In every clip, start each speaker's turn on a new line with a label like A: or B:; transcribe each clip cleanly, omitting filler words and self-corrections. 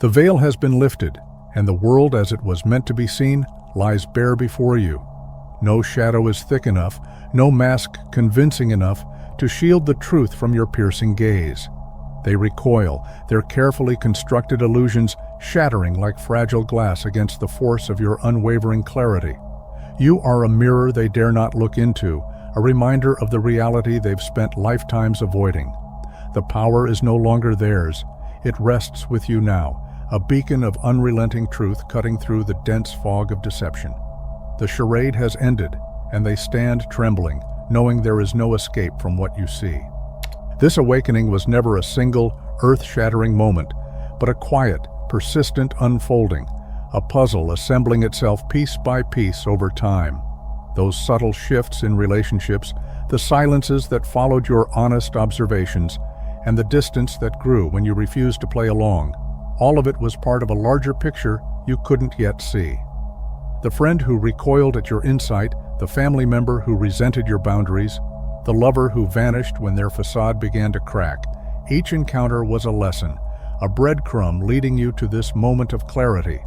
A: The veil has been lifted, and the world as it was meant to be seen lies bare before you. No shadow is thick enough, no mask convincing enough to shield the truth from your piercing gaze. They recoil, their carefully constructed illusions shattering like fragile glass against the force of your unwavering clarity. You are a mirror they dare not look into, a reminder of the reality they've spent lifetimes avoiding. The power is no longer theirs. It rests with you now, a beacon of unrelenting truth cutting through the dense fog of deception. The charade has ended, and they stand trembling, knowing there is no escape from what you see. This awakening was never a single, earth-shattering moment, but a quiet, persistent unfolding, a puzzle assembling itself piece by piece over time. Those subtle shifts in relationships, the silences that followed your honest observations, and the distance that grew when you refused to play along, all of it was part of a larger picture you couldn't yet see. The friend who recoiled at your insight, the family member who resented your boundaries, the lover who vanished when their facade began to crack, each encounter was a lesson, a breadcrumb leading you to this moment of clarity.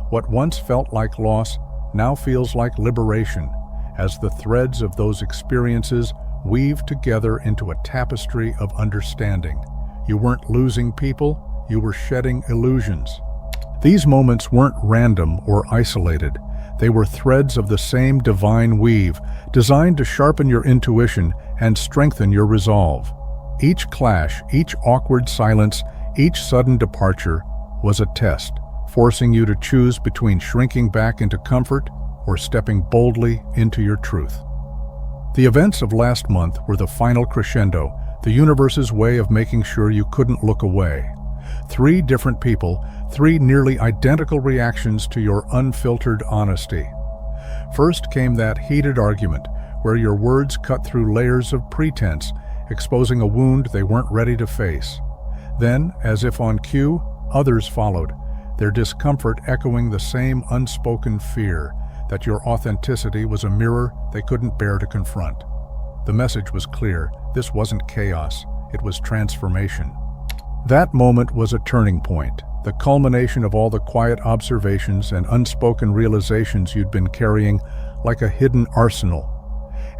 A: What once felt like loss now feels like liberation, as the threads of those experiences weave together into a tapestry of understanding. You weren't losing people, you were shedding illusions. These moments weren't random or isolated. They were threads of the same divine weave, designed to sharpen your intuition and strengthen your resolve. Each clash, each awkward silence, each sudden departure was a test, forcing you to choose between shrinking back into comfort or stepping boldly into your truth. The events of last month were the final crescendo, the universe's way of making sure you couldn't look away. 3 different people, 3 nearly identical reactions to your unfiltered honesty. First came that heated argument, where your words cut through layers of pretense, exposing a wound they weren't ready to face. Then, as if on cue, others followed, their discomfort echoing the same unspoken fear that your authenticity was a mirror they couldn't bear to confront. The message was clear. This wasn't chaos, it was transformation. That moment was a turning point, the culmination of all the quiet observations and unspoken realizations you'd been carrying like a hidden arsenal.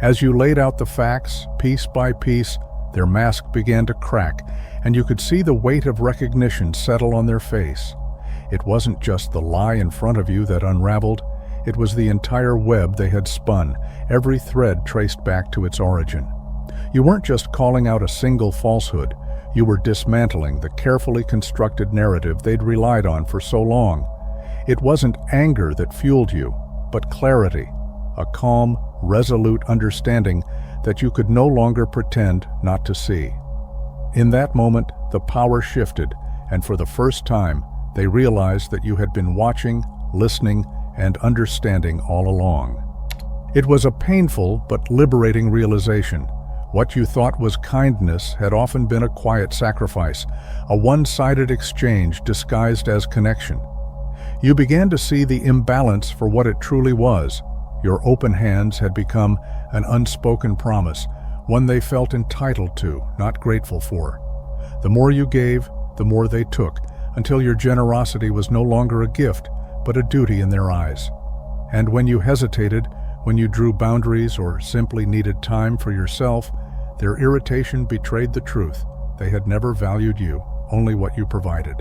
A: As you laid out the facts, piece by piece, their mask began to crack, and you could see the weight of recognition settle on their face. It wasn't just the lie in front of you that unraveled, it was the entire web they had spun, every thread traced back to its origin. You weren't just calling out a single falsehood, you were dismantling the carefully constructed narrative they'd relied on for so long. It wasn't anger that fueled you, but clarity, a calm, resolute understanding that you could no longer pretend not to see. In that moment, the power shifted, and for the first time, they realized that you had been watching, listening, and understanding all along. It was a painful but liberating realization. What you thought was kindness had often been a quiet sacrifice, a one-sided exchange disguised as connection. You began to see the imbalance for what it truly was. Your open hands had become an unspoken promise, one they felt entitled to, not grateful for. The more you gave, the more they took, until your generosity was no longer a gift, but a duty in their eyes. And when you hesitated, when you drew boundaries or simply needed time for yourself, their irritation betrayed the truth. They had never valued you, only what you provided.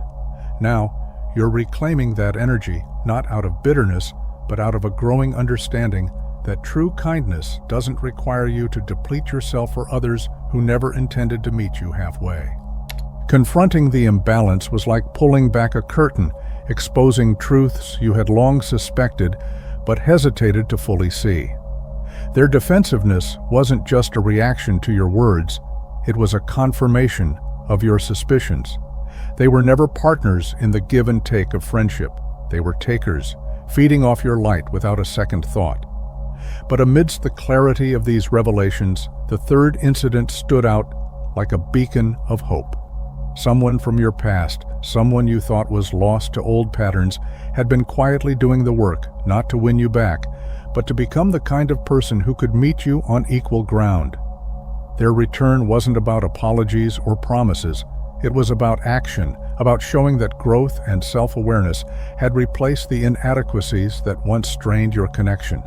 A: Now, you're reclaiming that energy, not out of bitterness, but out of a growing understanding that true kindness doesn't require you to deplete yourself for others who never intended to meet you halfway. Confronting the imbalance was like pulling back a curtain, exposing truths you had long suspected but hesitated to fully see. Their defensiveness wasn't just a reaction to your words, it was a confirmation of your suspicions. They were never partners in the give and take of friendship. They were takers, feeding off your light without a second thought. But amidst the clarity of these revelations, the third incident stood out like a beacon of hope. Someone from your past, someone you thought was lost to old patterns, had been quietly doing the work, not to win you back, but to become the kind of person who could meet you on equal ground. Their return wasn't about apologies or promises. It was about action, about showing that growth and self-awareness had replaced the inadequacies that once strained your connection.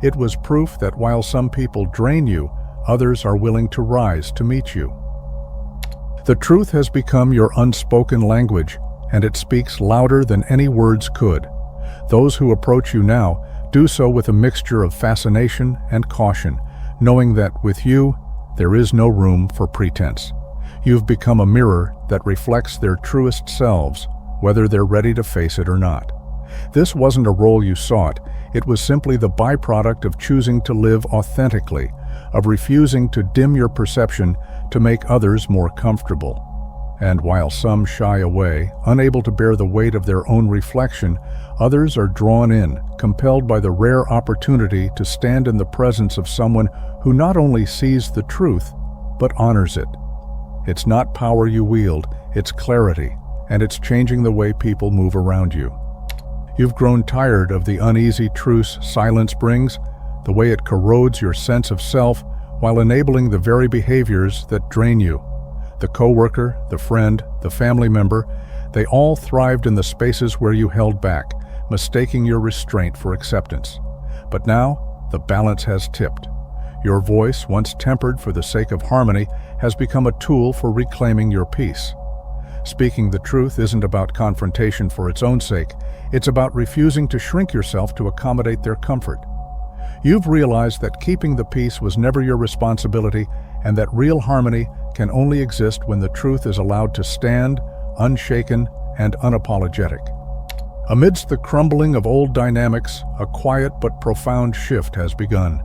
A: It was proof that while some people drain you, others are willing to rise to meet you. The truth has become your unspoken language, and it speaks louder than any words could. Those who approach you now do so with a mixture of fascination and caution, knowing that with you, there is no room for pretense. You've become a mirror that reflects their truest selves, whether they're ready to face it or not. This wasn't a role you sought, it was simply the byproduct of choosing to live authentically, of refusing to dim your perception to make others more comfortable. And while some shy away, unable to bear the weight of their own reflection, others are drawn in, compelled by the rare opportunity to stand in the presence of someone who not only sees the truth, but honors it. It's not power you wield, it's clarity, and it's changing the way people move around you. You've grown tired of the uneasy truce silence brings, the way it corrodes your sense of self while enabling the very behaviors that drain you. The coworker, the friend, the family member, they all thrived in the spaces where you held back, mistaking your restraint for acceptance. But now, the balance has tipped. Your voice, once tempered for the sake of harmony, has become a tool for reclaiming your peace. Speaking the truth isn't about confrontation for its own sake, it's about refusing to shrink yourself to accommodate their comfort. You've realized that keeping the peace was never your responsibility, and that real harmony can only exist when the truth is allowed to stand, unshaken and unapologetic. Amidst the crumbling of old dynamics, a quiet but profound shift has begun.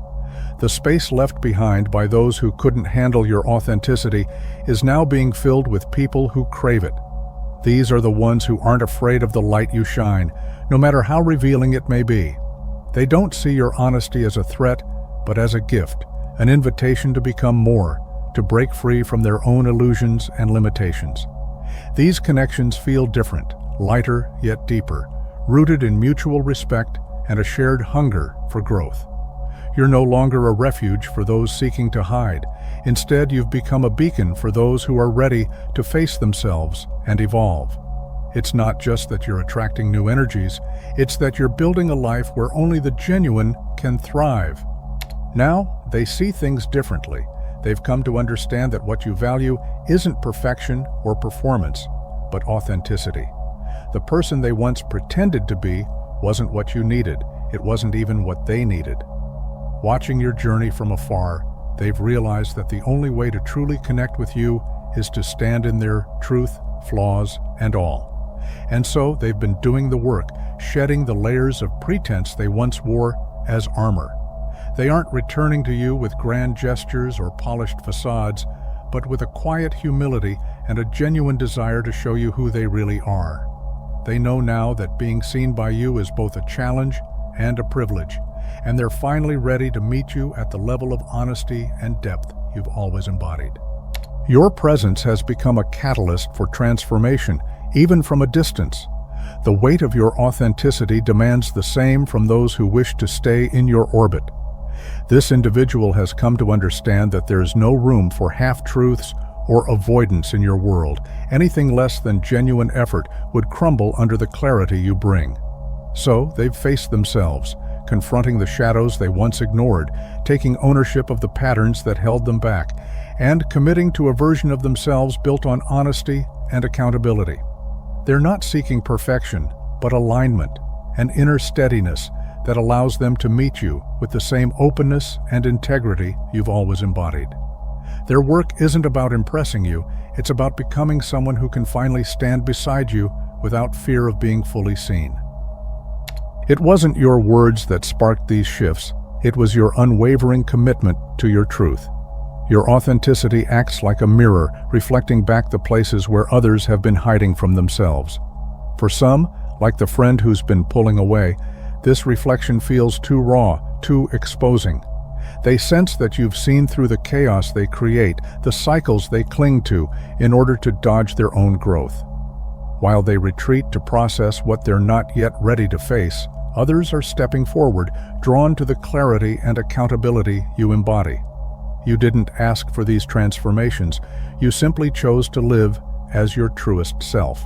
A: The space left behind by those who couldn't handle your authenticity is now being filled with people who crave it. These are the ones who aren't afraid of the light you shine, no matter how revealing it may be. They don't see your honesty as a threat, but as a gift, an invitation to become more, to break free from their own illusions and limitations. These connections feel different, lighter yet deeper, rooted in mutual respect and a shared hunger for growth. You're no longer a refuge for those seeking to hide. Instead, you've become a beacon for those who are ready to face themselves and evolve. It's not just that you're attracting new energies, it's that you're building a life where only the genuine can thrive. Now, they see things differently. They've come to understand that what you value isn't perfection or performance, but authenticity. The person they once pretended to be wasn't what you needed. It wasn't even what they needed. Watching your journey from afar, they've realized that the only way to truly connect with you is to stand in their truth, flaws, and all. And so they've been doing the work, shedding the layers of pretense they once wore as armor. They aren't returning to you with grand gestures or polished facades, but with a quiet humility and a genuine desire to show you who they really are. They know now that being seen by you is both a challenge and a privilege, and they're finally ready to meet you at the level of honesty and depth you've always embodied. Your presence has become a catalyst for transformation, even from a distance. The weight of your authenticity demands the same from those who wish to stay in your orbit. This individual has come to understand that there is no room for half-truths or avoidance in your world. Anything less than genuine effort would crumble under the clarity you bring. So they've faced themselves, confronting the shadows they once ignored, taking ownership of the patterns that held them back, and committing to a version of themselves built on honesty and accountability. They're not seeking perfection, but alignment, an inner steadiness that allows them to meet you with the same openness and integrity you've always embodied. Their work isn't about impressing you, it's about becoming someone who can finally stand beside you without fear of being fully seen. It wasn't your words that sparked these shifts, it was your unwavering commitment to your truth. Your authenticity acts like a mirror, reflecting back the places where others have been hiding from themselves. For some, like the friend who's been pulling away, this reflection feels too raw, too exposing. They sense that you've seen through the chaos they create, the cycles they cling to, in order to dodge their own growth. While they retreat to process what they're not yet ready to face, others are stepping forward, drawn to the clarity and accountability you embody. You didn't ask for these transformations, you simply chose to live as your truest self.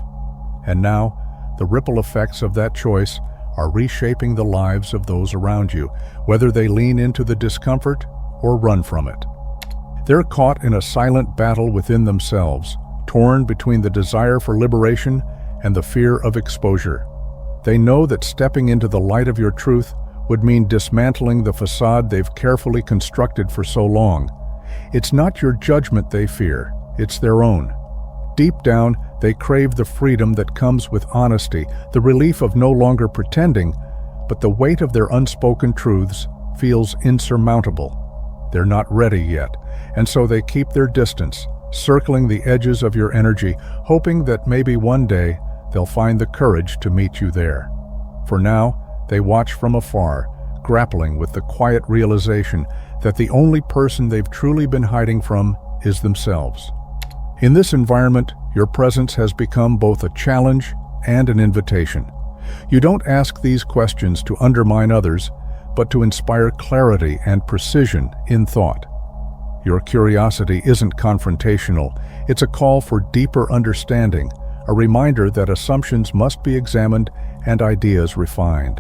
A: And now, the ripple effects of that choice are reshaping the lives of those around you, whether they lean into the discomfort or run from it. They're caught in a silent battle within themselves, torn between the desire for liberation and the fear of exposure. They know that stepping into the light of your truth would mean dismantling the facade they've carefully constructed for so long. It's not your judgment they fear, it's their own. Deep down, they crave the freedom that comes with honesty, the relief of no longer pretending, but the weight of their unspoken truths feels insurmountable. They're not ready yet, and so they keep their distance, circling the edges of your energy, hoping that maybe one day they'll find the courage to meet you there. For now, they watch from afar, grappling with the quiet realization that the only person they've truly been hiding from is themselves. In this environment, your presence has become both a challenge and an invitation. You don't ask these questions to undermine others, but to inspire clarity and precision in thought. Your curiosity isn't confrontational, it's a call for deeper understanding, a reminder that assumptions must be examined and ideas refined.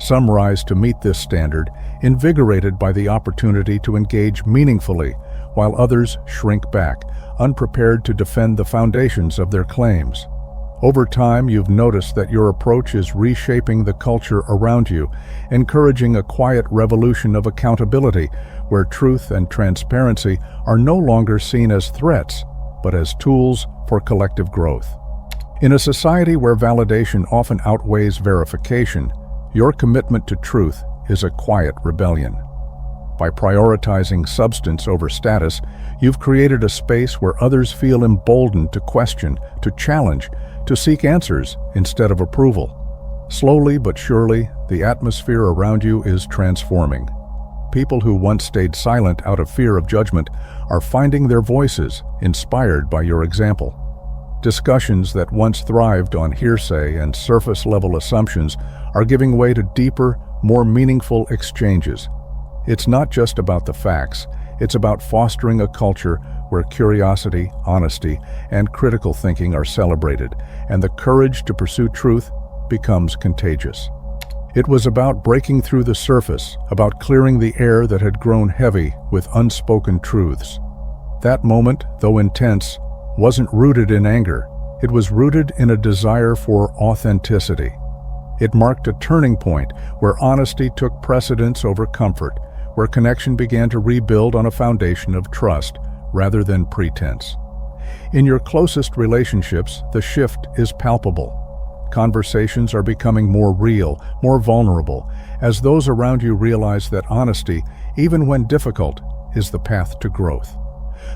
A: Some rise to meet this standard, invigorated by the opportunity to engage meaningfully, while others shrink back, unprepared to defend the foundations of their claims. Over time, you've noticed that your approach is reshaping the culture around you, encouraging a quiet revolution of accountability, where truth and transparency are no longer seen as threats, but as tools for collective growth. In a society where validation often outweighs verification, your commitment to truth is a quiet rebellion. By prioritizing substance over status, you've created a space where others feel emboldened to question, to challenge, to seek answers instead of approval. Slowly but surely, the atmosphere around you is transforming. People who once stayed silent out of fear of judgment are finding their voices, inspired by your example. Discussions that once thrived on hearsay and surface-level assumptions are giving way to deeper, more meaningful exchanges. It's not just about the facts, it's about fostering a culture where curiosity, honesty, and critical thinking are celebrated, and the courage to pursue truth becomes contagious. It was about breaking through the surface, about clearing the air that had grown heavy with unspoken truths. That moment, though intense, wasn't rooted in anger. It was rooted in a desire for authenticity. It marked a turning point where honesty took precedence over comfort, where connection began to rebuild on a foundation of trust rather than pretense. In your closest relationships, the shift is palpable. Conversations are becoming more real, more vulnerable, as those around you realize that honesty, even when difficult, is the path to growth.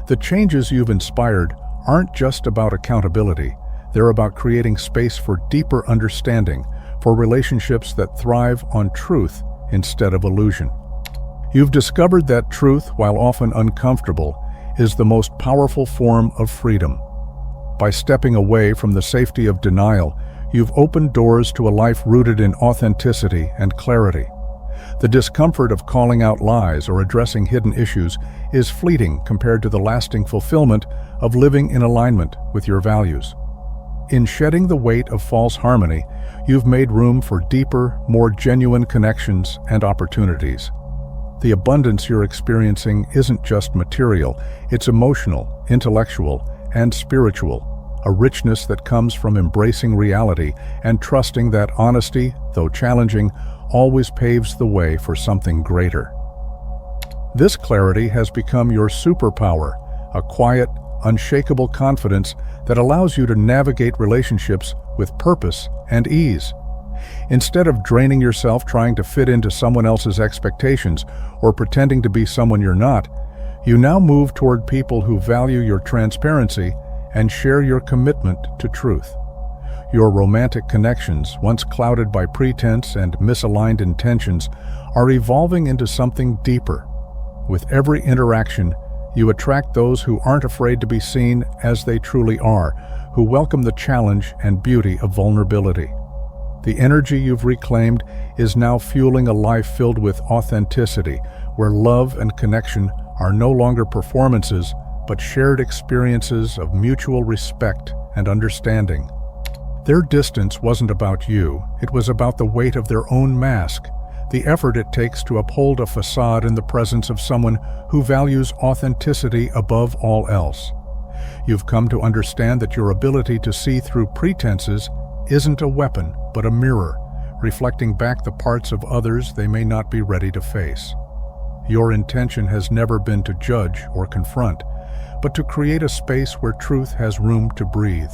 A: The changes you've inspired aren't just about accountability, they're about creating space for deeper understanding, for relationships that thrive on truth instead of illusion. You've discovered that truth, while often uncomfortable, is the most powerful form of freedom. By stepping away from the safety of denial, you've opened doors to a life rooted in authenticity and clarity. The discomfort of calling out lies or addressing hidden issues is fleeting compared to the lasting fulfillment of living in alignment with your values. In shedding the weight of false harmony, you've made room for deeper, more genuine connections and opportunities. The abundance you're experiencing isn't just material, it's emotional, intellectual, and spiritual, a richness that comes from embracing reality and trusting that honesty, though challenging, always paves the way for something greater. This clarity has become your superpower, a quiet, unshakable confidence that allows you to navigate relationships with purpose and ease. Instead of draining yourself trying to fit into someone else's expectations or pretending to be someone you're not, you now move toward people who value your transparency and share your commitment to truth. Your romantic connections, once clouded by pretense and misaligned intentions, are evolving into something deeper. With every interaction, you attract those who aren't afraid to be seen as they truly are, who welcome the challenge and beauty of vulnerability. The energy you've reclaimed is now fueling a life filled with authenticity, where love and connection are no longer performances, but shared experiences of mutual respect and understanding. Their distance wasn't about you, it was about the weight of their own mask, the effort it takes to uphold a facade in the presence of someone who values authenticity above all else. You've come to understand that your ability to see through pretenses isn't a weapon, but a mirror, reflecting back the parts of others they may not be ready to face. Your intention has never been to judge or confront, but to create a space where truth has room to breathe.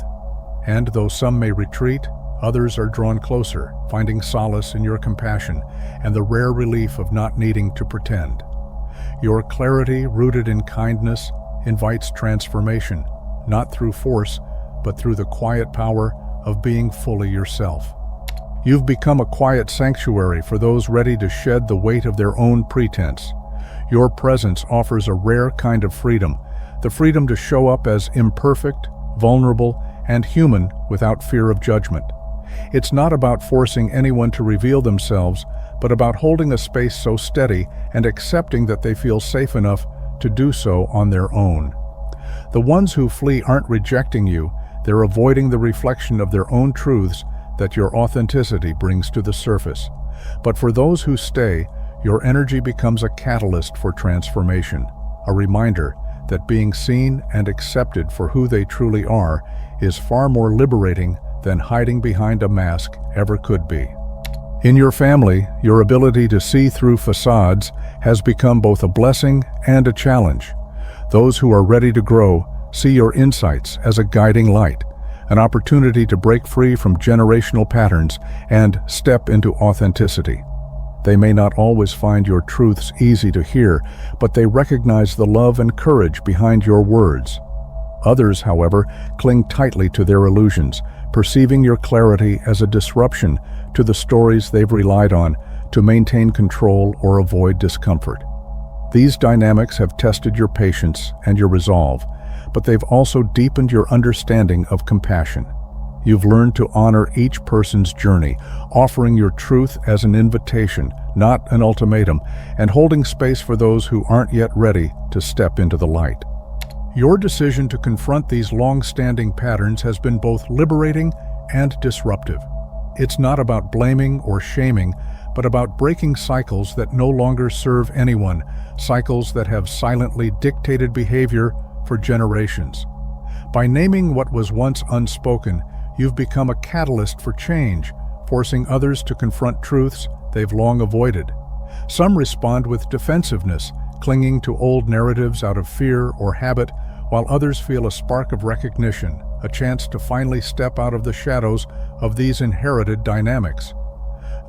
A: And though some may retreat, others are drawn closer, finding solace in your compassion and the rare relief of not needing to pretend. Your clarity, rooted in kindness, invites transformation, not through force, but through the quiet power of being fully yourself. You've become a quiet sanctuary for those ready to shed the weight of their own pretense. Your presence offers a rare kind of freedom, the freedom to show up as imperfect, vulnerable, and human without fear of judgment. It's not about forcing anyone to reveal themselves, but about holding a space so steady and accepting that they feel safe enough to do so on their own. The ones who flee aren't rejecting you, they're avoiding the reflection of their own truths that your authenticity brings to the surface. But for those who stay, your energy becomes a catalyst for transformation, a reminder that being seen and accepted for who they truly are is far more liberating than hiding behind a mask ever could be. In your family, your ability to see through facades has become both a blessing and a challenge. Those who are ready to grow see your insights as a guiding light, an opportunity to break free from generational patterns and step into authenticity. They may not always find your truths easy to hear, but they recognize the love and courage behind your words. Others, however, cling tightly to their illusions, perceiving your clarity as a disruption to the stories they've relied on to maintain control or avoid discomfort. These dynamics have tested your patience and your resolve, but they've also deepened your understanding of compassion. You've learned to honor each person's journey, offering your truth as an invitation, not an ultimatum, and holding space for those who aren't yet ready to step into the light. Your decision to confront these long-standing patterns has been both liberating and disruptive. It's not about blaming or shaming, but about breaking cycles that no longer serve anyone, cycles that have silently dictated behavior for generations. By naming what was once unspoken, you've become a catalyst for change, forcing others to confront truths they've long avoided. Some respond with defensiveness, clinging to old narratives out of fear or habit, while others feel a spark of recognition, a chance to finally step out of the shadows of these inherited dynamics.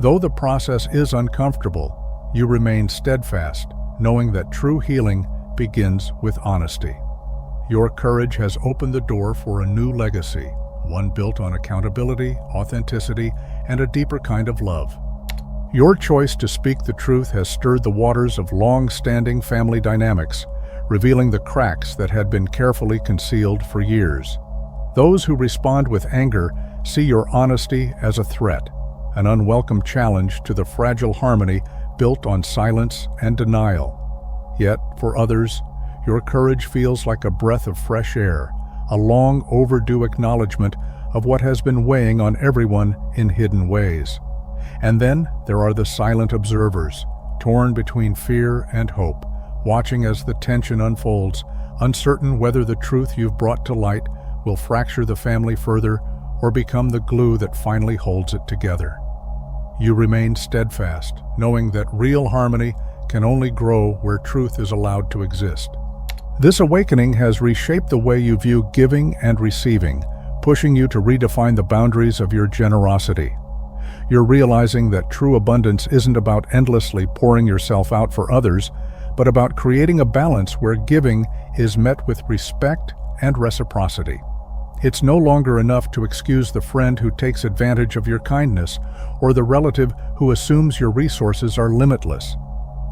A: Though the process is uncomfortable, you remain steadfast, knowing that true healing begins with honesty. Your courage has opened the door for a new legacy, one built on accountability, authenticity, and a deeper kind of love. Your choice to speak the truth has stirred the waters of long-standing family dynamics, revealing the cracks that had been carefully concealed for years. Those who respond with anger see your honesty as a threat, an unwelcome challenge to the fragile harmony built on silence and denial. Yet, for others, your courage feels like a breath of fresh air, a long overdue acknowledgement of what has been weighing on everyone in hidden ways. And then there are the silent observers, torn between fear and hope, watching as the tension unfolds, uncertain whether the truth you've brought to light will fracture the family further or become the glue that finally holds it together. You remain steadfast, knowing that real harmony can only grow where truth is allowed to exist. This awakening has reshaped the way you view giving and receiving, pushing you to redefine the boundaries of your generosity. You're realizing that true abundance isn't about endlessly pouring yourself out for others, but about creating a balance where giving is met with respect and reciprocity. It's no longer enough to excuse the friend who takes advantage of your kindness or the relative who assumes your resources are limitless.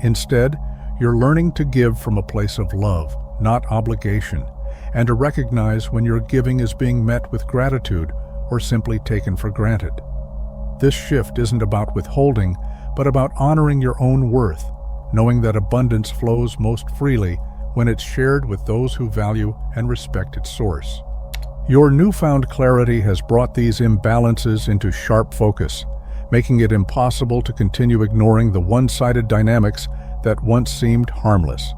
A: Instead, you're learning to give from a place of love, not obligation, and to recognize when your giving is being met with gratitude or simply taken for granted. This shift isn't about withholding, but about honoring your own worth, knowing that abundance flows most freely when it's shared with those who value and respect its source. Your newfound clarity has brought these imbalances into sharp focus, making it impossible to continue ignoring the one-sided dynamics that once seemed harmless.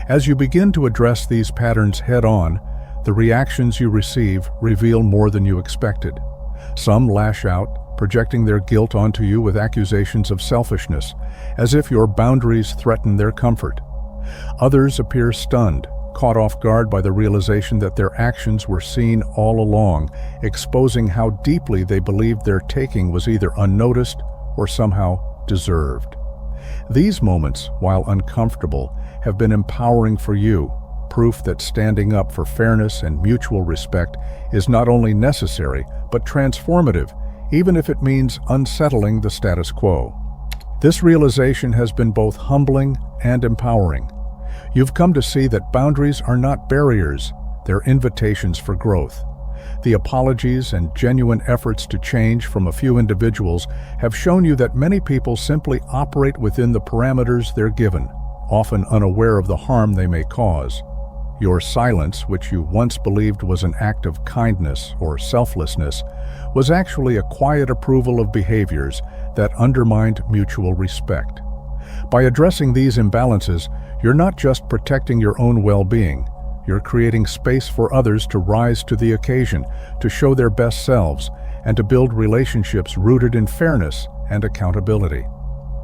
A: As you begin to address these patterns head-on, the reactions you receive reveal more than you expected. Some lash out, projecting their guilt onto you with accusations of selfishness, as if your boundaries threaten their comfort. Others appear stunned, caught off guard by the realization that their actions were seen all along, exposing how deeply they believed their taking was either unnoticed or somehow deserved. These moments, while uncomfortable, have been empowering for you, proof that standing up for fairness and mutual respect is not only necessary, but transformative, even if it means unsettling the status quo. This realization has been both humbling and empowering. You've come to see that boundaries are not barriers, they're invitations for growth. The apologies and genuine efforts to change from a few individuals have shown you that many people simply operate within the parameters they're given, often unaware of the harm they may cause. Your silence, which you once believed was an act of kindness or selflessness, was actually a quiet approval of behaviors that undermined mutual respect. By addressing these imbalances, you're not just protecting your own well-being, you're creating space for others to rise to the occasion, to show their best selves, and to build relationships rooted in fairness and accountability.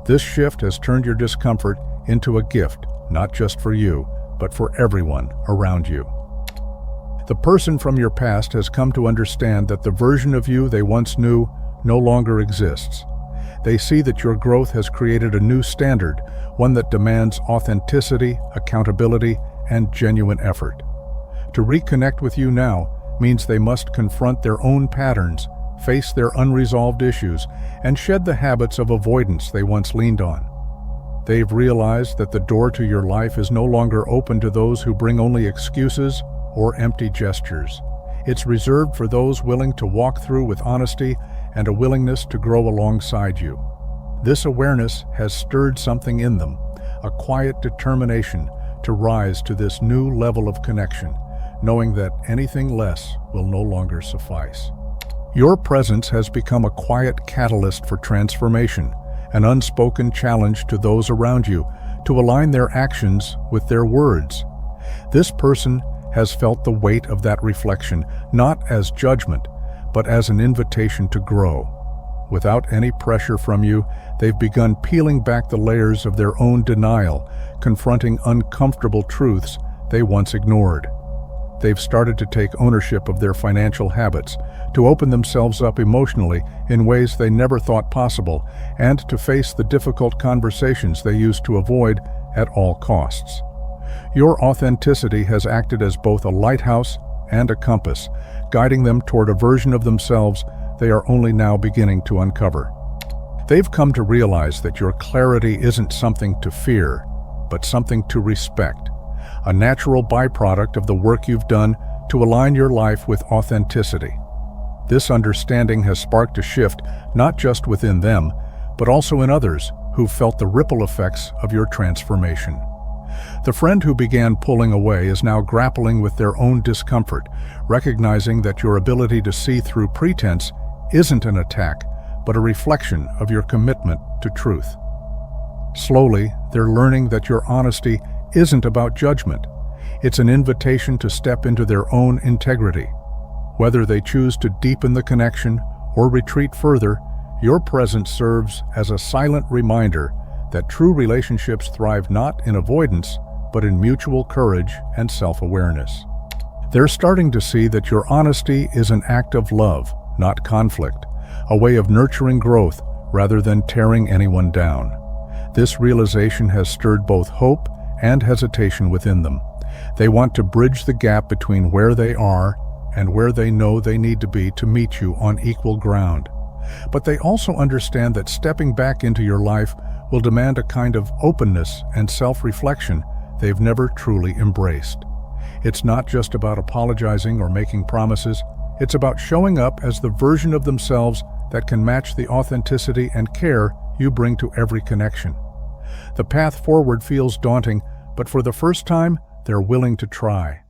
A: This shift has turned your discomfort into a gift, not just for you, but for everyone around you. The person from your past has come to understand that the version of you they once knew no longer exists. They see that your growth has created a new standard, one that demands authenticity, accountability, and genuine effort. To reconnect with you now means they must confront their own patterns, face their unresolved issues, and shed the habits of avoidance they once leaned on. They've realized that the door to your life is no longer open to those who bring only excuses or empty gestures. It's reserved for those willing to walk through with honesty and a willingness to grow alongside you. This awareness has stirred something in them, a quiet determination to rise to this new level of connection, knowing that anything less will no longer suffice. Your presence has become a quiet catalyst for transformation, an unspoken challenge to those around you to align their actions with their words. This person has felt the weight of that reflection, not as judgment, but as an invitation to grow. Without any pressure from you, they've begun peeling back the layers of their own denial, confronting uncomfortable truths they once ignored. They've started to take ownership of their financial habits, to open themselves up emotionally in ways they never thought possible, and to face the difficult conversations they used to avoid at all costs. Your authenticity has acted as both a lighthouse and a compass, guiding them toward a version of themselves they are only now beginning to uncover. They've come to realize that your clarity isn't something to fear, but something to respect, a natural byproduct of the work you've done to align your life with authenticity. This understanding has sparked a shift not just within them, but also in others who've felt the ripple effects of your transformation. The friend who began pulling away is now grappling with their own discomfort, recognizing that your ability to see through pretense isn't an attack, but a reflection of your commitment to truth. Slowly, they're learning that your honesty isn't about judgment. It's an invitation to step into their own integrity. Whether they choose to deepen the connection or retreat further, your presence serves as a silent reminder that true relationships thrive not in avoidance, but in mutual courage and self-awareness. They're starting to see that your honesty is an act of love, not conflict, a way of nurturing growth rather than tearing anyone down. This realization has stirred both hope and hesitation within them. They want to bridge the gap between where they are and where they know they need to be to meet you on equal ground. But they also understand that stepping back into your life will demand a kind of openness and self-reflection they've never truly embraced. It's not just about apologizing or making promises. It's about showing up as the version of themselves that can match the authenticity and care you bring to every connection. The path forward feels daunting, but for the first time, they're willing to try.